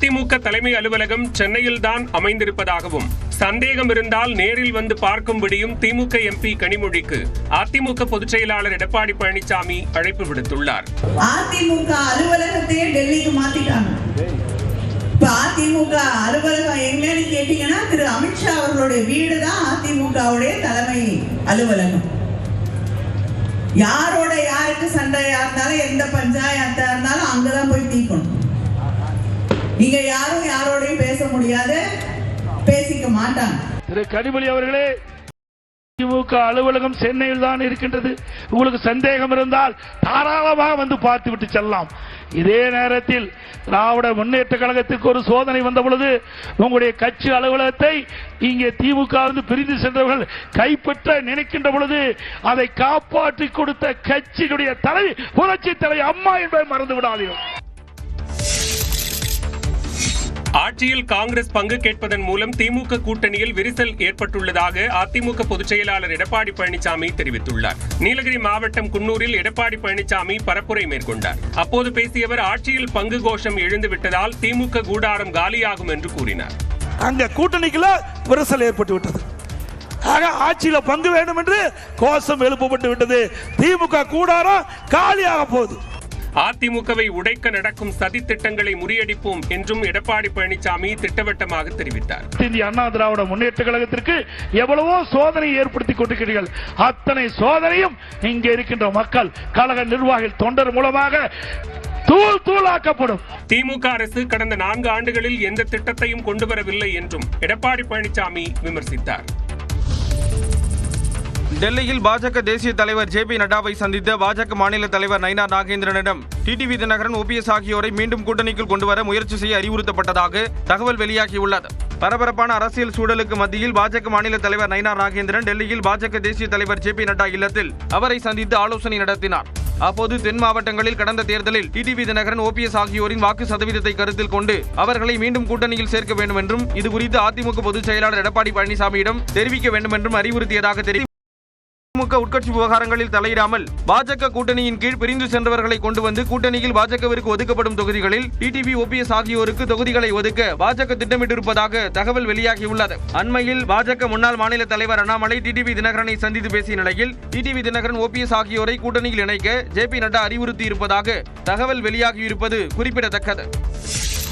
அதிமுக தலைமை அலுவலகம் சென்னையில்தான் அமைந்திருப்பதாகவும் சந்தேகம் இருந்தால் நேரில் வந்து பார்க்கும்படியும் திமுக எம்பி கனிமொழிக்கு அதிமுக பொதுச் செயலாளர் எடப்பாடி பழனிசாமி அழைப்பு விடுத்துள்ளார். அதிமுக அலுவலகத்தையே டெல்லிக்கு மாத்திட்டாங்க. இப்ப அதிமுக அலுவலகம் எங்கன்னு கேட்டீங்கன்னா திரு அமித்ஷா அவர்களுடைய வீடு தான் அதிமுகவுடைய தலைமை அலுவலகம். யாரோட யாருக்கு சண்டையா இருந்தாலும் எந்த பஞ்சாயத்தா இருந்தாலும் அங்கதான் போய் தீர்க்கணும். இங்க யாரும் யாரோடையும் பேச முடியாது, பேசிக்க மாட்டாங்க. திரு கனிமொழி அவர்களே, திமுக அலுவலகம் சென்னையில் தான் இருக்கின்றது. உங்களுக்கு சந்தேகம் இருந்தால் தாராளமாக வந்து பார்த்து விட்டு செல்லலாம். இதே நேரத்தில் திராவிட முன்னேற்ற கழகத்திற்கு ஒரு சோதனை வந்த பொழுது உங்களுடைய கட்சி அலுவலகத்தை இங்கே திமுக பிரிந்து சென்றவர்கள் கைப்பற்ற நினைக்கின்ற பொழுது அதை காப்பாற்றி கொடுத்த கட்சியினுடைய தலைவி புரட்சி தலைவி அம்மா என்பதை மறந்து விடாதீர்கள். ஆட்சியில் காங்கிரஸ் பங்கு கேட்பதன் மூலம் திமுக கூட்டணியில் விரிசல் ஏற்பட்டுள்ளதாக அதிமுக பொதுச் செயலாளர் எடப்பாடி பழனிசாமி தெரிவித்துள்ளார். நீலகிரி மாவட்டம் குன்னூரில் எடப்பாடி பழனிசாமி பரப்புரை மேற்கொண்டார். அப்போது பேசிய அவர் ஆட்சியில் பங்கு கோஷம் எழுந்துவிட்டதால் திமுக கூடாரம் காலியாகும் என்று கூறினார். அங்க கூட்டணிக்குள்ள விரிசல் ஏற்பட்டு விட்டது. ஆட்சியில பங்கு வேண்டும் என்று கோஷம் எழுப்பப்பட்டு விட்டது. திமுக கூடாரம் காலியாக போகுது. அதிமுகவை உடைக்க நடக்கும் சதி திட்டங்களை முறியடிப்போம் என்றும் எடப்பாடி பழனிசாமி திட்டவட்டமாக தெரிவித்தார். இந்திய அண்ணா திராவிட முன்னேற்ற கழகத்திற்கு எவ்வளவோ சோதனை ஏற்படுத்திக் கொண்டிருக்கிறீர்கள். அத்தனை சோதனையும் இங்கே இருக்கின்ற மக்கள், கழக நிர்வாகிகள், தொண்டர் மூலமாக தூள் தூளாக்கப்படும். திமுக அரசு கடந்த 4 ஆண்டுகளில் எந்த திட்டத்தையும் கொண்டு வரவில்லை என்றும் எடப்பாடி பழனிசாமி விமர்சித்தார். டெல்லியில் பாஜக தேசிய தலைவர் ஜே.பி. நட்டாவை சந்தித்த பாஜக மாநில தலைவர் நயினார் நாகேந்திரனிடம் டிடிவி தினகரன், ஓபிஎஸ் ஆகியோரை மீண்டும் கூட்டணிக்குள் கொண்டுவர முயற்சி செய்ய அறிவுறுத்தப்பட்டதாக தகவல் வெளியாகியுள்ளது. பரபரப்பான அரசியல் சூழலுக்கு மத்தியில் பாஜக மாநில தலைவர் நயினார் நாகேந்திரன் டெல்லியில் பாஜக தேசிய தலைவர் ஜே.பி. நட்டா இல்லத்தில் அவரை சந்தித்து ஆலோசனை நடத்தினார். அப்போது தென் மாவட்டங்களில் கடந்த தேர்தலில் டிடிவி தினகரன், ஓபிஎஸ் ஆகியோரின் வாக்கு சதவீதத்தை கருத்தில் கொண்டு அவர்களை மீண்டும் கூட்டணியில் சேர்க்க வேண்டும் என்றும் இதுகுறித்து அதிமுக பொதுச் செயலாளர் எடப்பாடி பழனிசாமியிடம் தெரிவிக்க வேண்டும் என்றும் அறிவுறுத்தியதாக தெரிவித்தார். திமுக உட்கட்சி விவகாரங்களில் தலையிடாமல் பாஜக கூட்டணியின் கீழ் பிரிந்து சென்றவர்களை கொண்டு வந்து கூட்டணியில் பாஜகவிற்கு ஒதுக்கப்படும் தொகுதிகளில் டிடிவி, ஓபிஎஸ் ஆகியோருக்கு தொகுதிகளை ஒதுக்க பாஜக திட்டமிட்டிருப்பதாக தகவல் வெளியாகியுள்ளது. அண்மையில் பாஜக முன்னாள் மாநில தலைவர் அண்ணாமலை டிடிவி தினகரனை சந்தித்து பேசிய நிலையில் டிடிவி தினகரன், ஓபிஎஸ் ஆகியோரை கூட்டணியில் இணைக்க ஜே.பி. நட்டா அறிவுறுத்தி இருப்பதாக தகவல் வெளியாகியிருப்பது குறிப்பிடத்தக்கது.